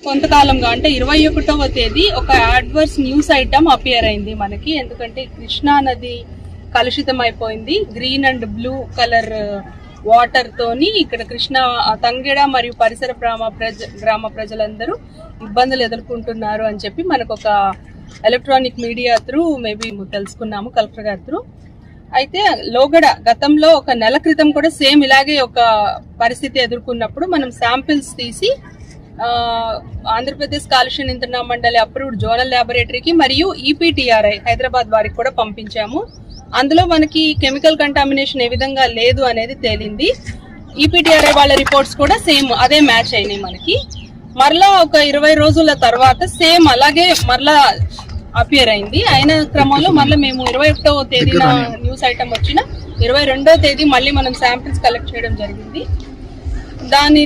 కొంతకాలంగా అంటే 21వ తేదీ ఒక అడ్వర్స్ న్యూస్ ఐటమ్ అపియర్ అయింది మనకి. ఎందుకంటే కృష్ణా నది కలుషితం అయిపోయింది. Green and blue colour water తోని ఇక్కడ కృష్ణా తంగెడ మరియు పరిసర గ్రామ ప్రజలందరూ ఇబ్బందులు ఎదుర్కొంటున్నారు అని చెప్పి మనకు ఒక ఎలక్ట్రానిక్ మీడియా త్రూ మేబీ తెలుసుకున్నాము, కలెక్టర్ గారి త్రూ. అయితే లోగడ గతంలో ఒక నెల క్రితం కూడా సేమ్ ఇలాగే ఒక పరిస్థితి ఎదుర్కొన్నప్పుడు మనం శాంపిల్స్ తీసి ఆంధ్రప్రదేశ్ కాలుష్య నియంత్రణ మండలి అప్రూవ్డ్ జోనల్ ల్యాబొరేటరీకి మరియు ఈపీటీఆర్ఐ హైదరాబాద్ వారికి కూడా పంపించాము. అందులో మనకి కెమికల్ కంటామినేషన్ ఏ విధంగా లేదు అనేది తేలింది. ఈపీటీఆర్ఐ వాళ్ళ రిపోర్ట్స్ కూడా సేమ్ అదే మ్యాచ్ అయినాయి మనకి. మరలా ఒక 20 రోజుల తర్వాత సేమ్ అలాగే మరలా అపియర్ అయింది. అయిన క్రమంలో మళ్ళీ మేము 21వ తేదీన న్యూస్ ఐటమ్ వచ్చిన 22వ తేదీ మళ్ళీ మనం శాంపిల్స్ కలెక్ట్ చేయడం జరిగింది. దాని